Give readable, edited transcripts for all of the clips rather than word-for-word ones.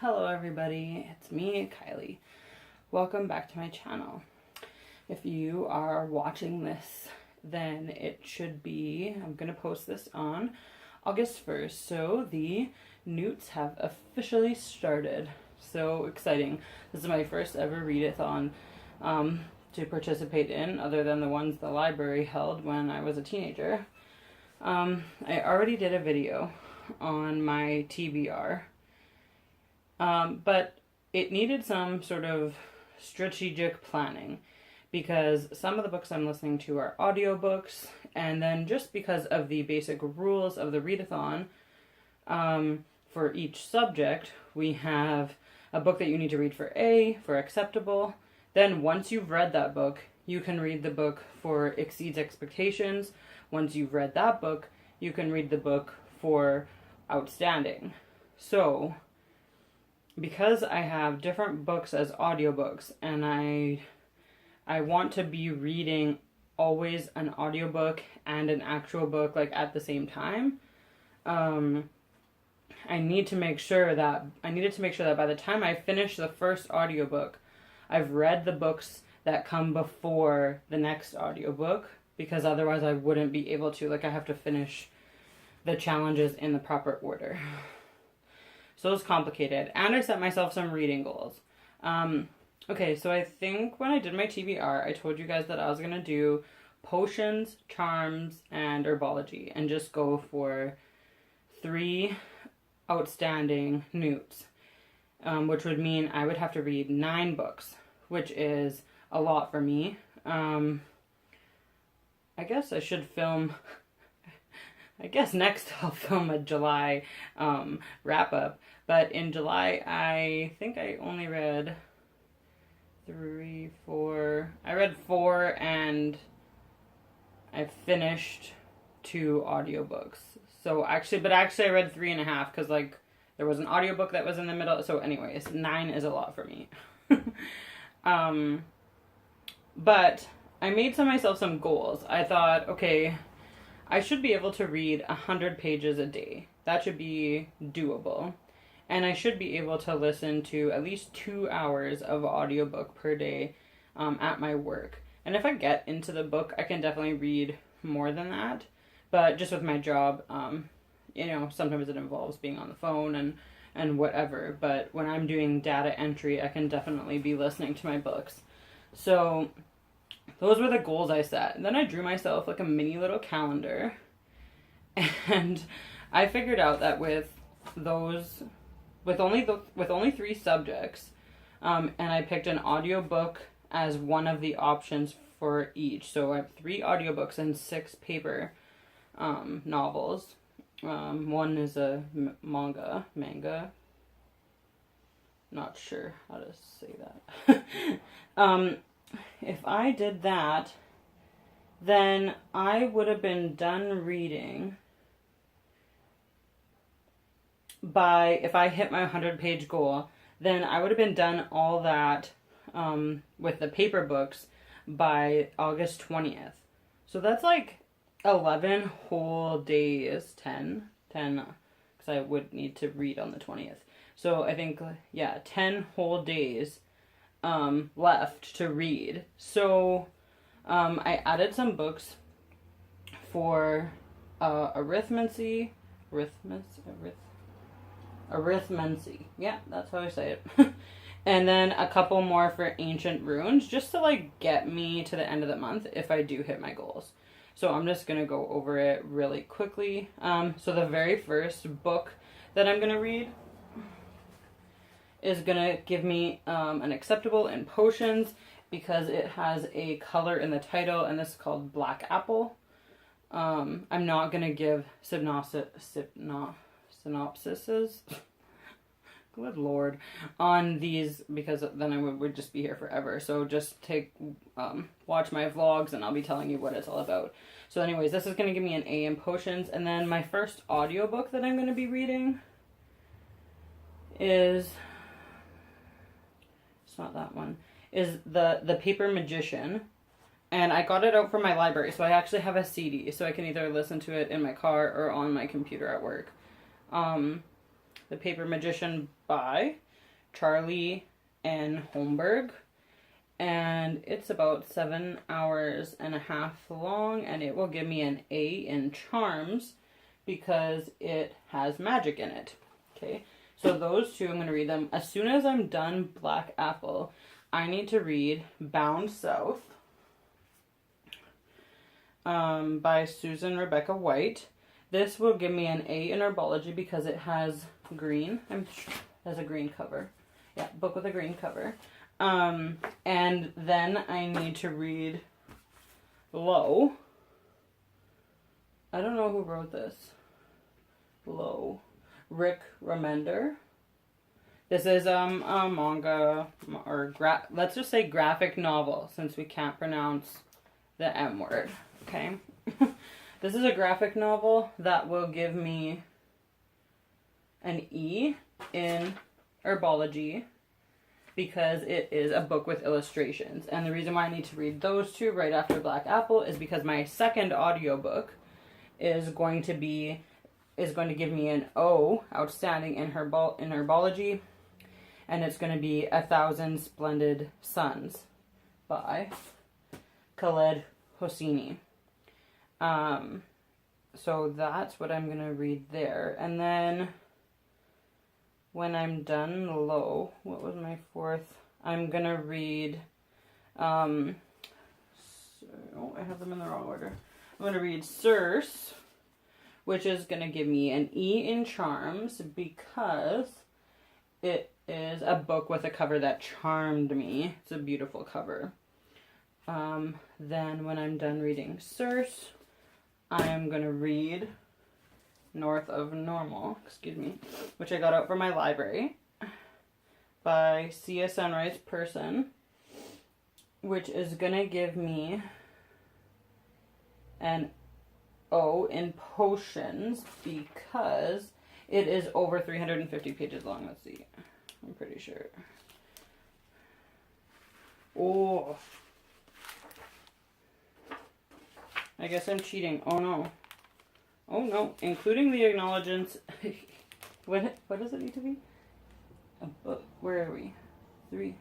Hello everybody, it's me, Kylie. Welcome back to my channel. If you are watching this, then it should be, I'm going to post this on August 1st, so the NEWTs have officially started. So exciting. This is my first ever read-a-thon to participate in, other than the ones the library held when I was a teenager. I already did a video on my TBR, but it needed some sort of strategic planning because some of the books I'm listening to are audiobooks, and then just because of the basic rules of the read-a-thon, for each subject, we have a book that you need to read for A, for acceptable. Then once you've read that book, you can read the book for exceeds expectations. Once you've read that book, you can read the book for outstanding. So, because I have different books as audiobooks, and I want to be reading always an audiobook and an actual book like at the same time, I needed to make sure that by the time I finish the first audiobook, I've read the books that come before the next audiobook, because otherwise I wouldn't be able to. Like, I have to finish the challenges in the proper order. So it's complicated. And I set myself some reading goals. Okay, so I think when I did my TBR, I told you guys that I was going to do potions, charms, and herbology, and just go for 3 outstanding NEWTs, which would mean I would have to read 9 books, which is a lot for me. I guess I should film... I guess next I'll film a July wrap-up. But in July, I think I only read 3, 4... I read 4 and I finished 2 audiobooks. So actually I read 3.5 because, like, there was an audiobook that was in the middle. So anyways, 9 is a lot for me. But I made myself some goals. I thought, okay, I should be able to read 100 pages a day. That should be doable. And I should be able to listen to at least 2 hours of audiobook per day at my work. And if I get into the book, I can definitely read more than that. But just with my job, you know, sometimes it involves being on the phone and whatever. But when I'm doing data entry, I can definitely be listening to my books. So those were the goals I set. And then I drew myself like a mini little calendar. And I figured out that with only 3 subjects, and I picked an audiobook as one of the options for each. So I have 3 audiobooks and 6 paper novels. One is a manga. Not sure how to say that. If I did that, then I would have been done reading by, if I hit my 100-page goal, then I would have been done all that with the paper books by August 20th. So that's like 11 whole days, 10, because I would need to read on the 20th. So I think, yeah, 10 whole days left to read. So I added some books for arithmancy. Yeah, that's how I say it. And then a couple more for ancient runes, just to like get me to the end of the month if I do hit my goals. So I'm just gonna go over it really quickly. So the very first book that I'm gonna read is gonna give me an acceptable in potions, because it has a color in the title, and this is called Black Apple. I'm not gonna give synopsises. Good Lord, on these, because then I would just be here forever. So just watch my vlogs and I'll be telling you what it's all about. So anyways, this is going to give me an A in potions. And then my first audiobook that I'm going to be reading is, it's not that one, is The Paper Magician. And I got it out from my library, so I actually have a CD, so I can either listen to it in my car or on my computer at work. The Paper Magician by Charlie N Holmberg. And it's about 7 hours and a half long, and it will give me an A in charms because it has magic in it. Okay, so those two, I'm going to read them. As soon as I'm done Black Apple, I need to read Bound South by Susan Rebecca White. This will give me an A in herbology because it has green. It has a green cover. Yeah, book with a green cover. And then I need to read Low. I don't know who wrote this. Low. Rick Remender. This is a manga, or let's just say graphic novel, since we can't pronounce the M word. Okay? This is a graphic novel that will give me an E in herbology because it is a book with illustrations. And the reason why I need to read those two right after Black Apple is because my second audiobook is going to give me an O, outstanding, in herbology, and it's going to be 1,000 Splendid Suns by Khaled Hosseini. So that's what I'm going to read there. And then when I'm done Low, what was my fourth? I'm going to read, I have them in the wrong order. I'm going to read Circe, which is going to give me an E in charms because it is a book with a cover that charmed me. It's a beautiful cover. Then when I'm done reading Circe, I am going to read North of Normal, which I got out from my library by See a Sunrise Person, which is going to give me an O in potions because it is over 350 pages long. Let's see. I'm pretty sure. Oh. I guess I'm cheating. Oh no. Oh no. Including the acknowledgements. What does it need to be? Where are we?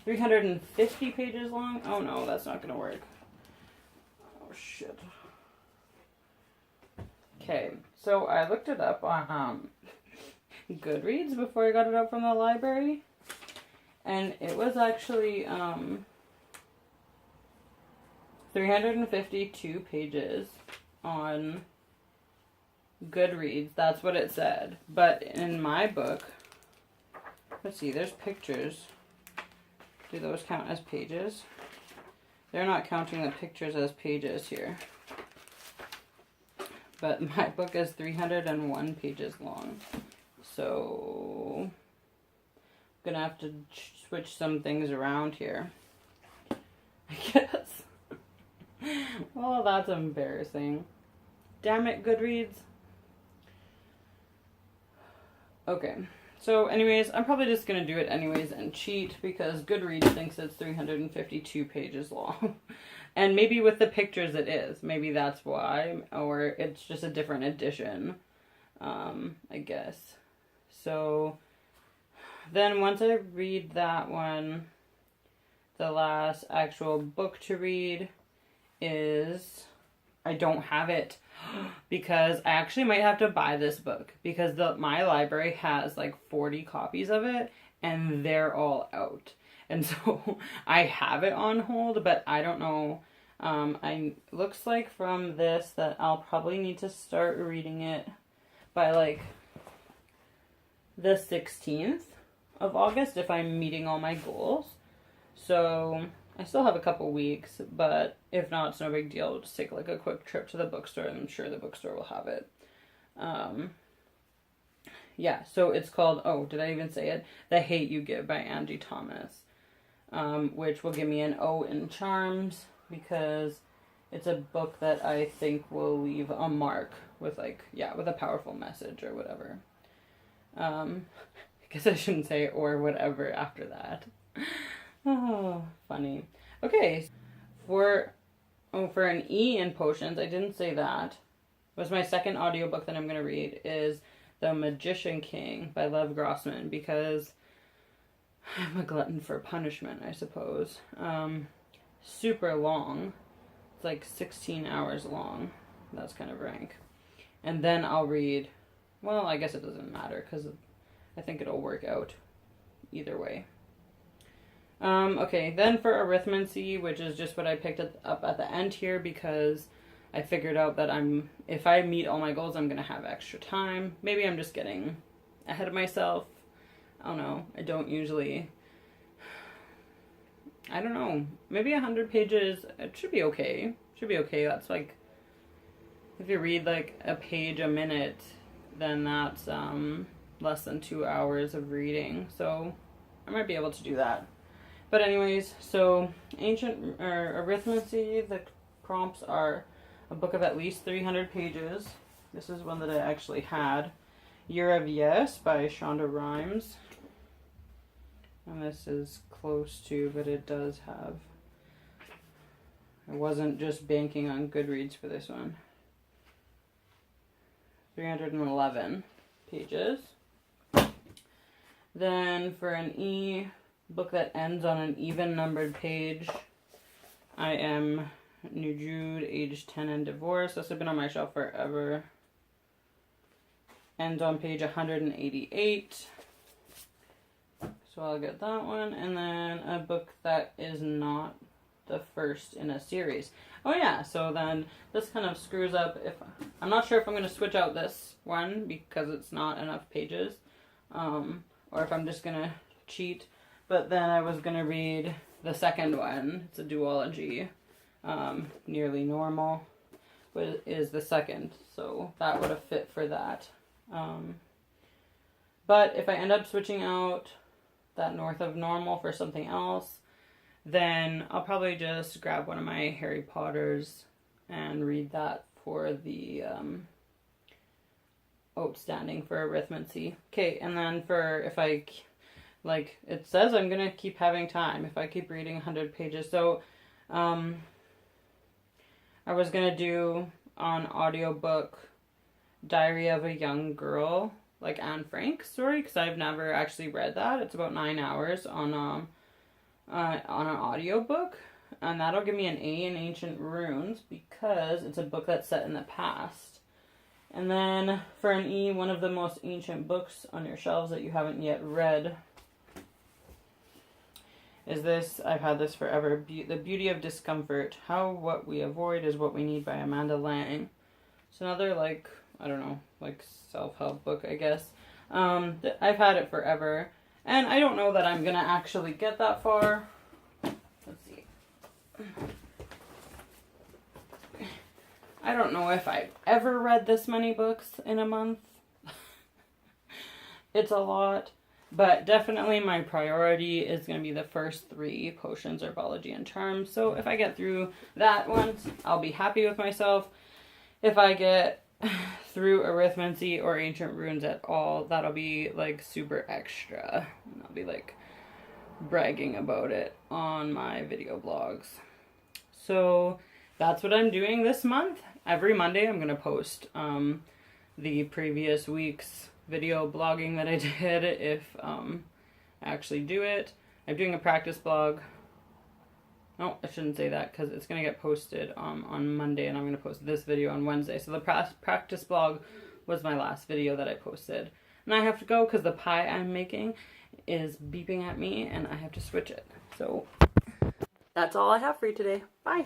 350 pages long? Oh no, that's not going to work. Oh shit. Okay, so I looked it up on Goodreads before I got it out from the library. And it was actually 352 pages on Goodreads. That's what it said. But in my book, let's see, there's pictures. Do those count as pages? They're not counting the pictures as pages here. But my book is 301 pages long. So I'm going to have to switch some things around here, I guess. Well, that's embarrassing. Damn it, Goodreads. Okay. So anyways, I'm probably just going to do it anyways and cheat because Goodreads thinks it's 352 pages long. And maybe with the pictures it is. Maybe that's why. Or it's just a different edition, I guess. So then once I read that one, the last actual book to read is... I don't have it because I actually might have to buy this book because my library has like 40 copies of it and they're all out. And so I have it on hold, but I don't know. Looks like from this that I'll probably need to start reading it by like the 16th of August if I'm meeting all my goals. So I still have a couple weeks, but if not, it's no big deal. I'll just take like a quick trip to the bookstore and I'm sure the bookstore will have it. Yeah, so it's called, oh, did I even say it? The Hate You Give by Angie Thomas, which will give me an O in charms because it's a book that I think will leave a mark with like, yeah, with a powerful message or whatever. I guess I shouldn't say or whatever after that. Oh, funny. Okay, for an E in potions, I didn't say that. It was my second audiobook that I'm going to read is The Magician King by Lev Grossman because I'm a glutton for punishment, I suppose. Super long. It's like 16 hours long. That's kind of rank. And then I'll read, well, I guess it doesn't matter because I think it'll work out either way. Okay, then for arithmancy, which is just what I picked up at the end here because I figured out that if I meet all my goals, I'm going to have extra time. Maybe I'm just getting ahead of myself. I don't know. I don't usually, I don't know. Maybe 100 pages, it should be okay. Should be okay. That's like, if you read like a page a minute, then that's less than 2 hours of reading. So I might be able to do that. But anyways, so arithmancy, the prompts are a book of at least 300 pages. This is one that I actually had. Year of Yes by Shonda Rhimes. And this is close to, but it does have, I wasn't just banking on Goodreads for this one. 311 pages. Then for an E, book that ends on an even numbered page, I am New Jude, age 10 and divorced. This has been on my shelf forever. Ends on page 188. So I'll get that one. And then a book that is not the first in a series. Oh yeah, so then this kind of screws up. I'm not sure if I'm going to switch out this one because it's not enough pages. Or if I'm just going to cheat. But then I was going to read the second one. It's a duology. Nearly Normal is the second. So that would have fit for that. But if I end up switching out that North of Normal for something else, then I'll probably just grab one of my Harry Potters and read that for the outstanding for arithmancy. Okay, and then for if I, like it says, I'm going to keep having time if I keep reading 100 pages. So I was going to do on audiobook Diary of a Young Girl, like Anne Frank's story, because I've never actually read that. It's about 9 hours on an audiobook, and that'll give me an A in Ancient Runes because it's a book that's set in the past. And then for an E, one of the most ancient books on your shelves that you haven't yet read is this. I've had this forever. The Beauty of Discomfort. How What We Avoid is What We Need by Amanda Lang. It's another, like, I don't know, like self-help book, I guess. I've had it forever. And I don't know that I'm going to actually get that far. Let's see. I don't know if I've ever read this many books in a month. It's a lot. But definitely my priority is going to be the first 3, Potions, Herbology, and Charms. So if I get through that one, I'll be happy with myself. If I get through arithmancy or ancient runes at all, that'll be like super extra. And I'll be like bragging about it on my video blogs. So that's what I'm doing this month. Every Monday I'm going to post the previous week's video blogging that I did if I actually do it. I'm doing a practice blog. No, I shouldn't say that because it's going to get posted on Monday and I'm going to post this video on Wednesday. So the practice blog was my last video that I posted. And I have to go because the pie I'm making is beeping at me and I have to switch it. So that's all I have for you today. Bye.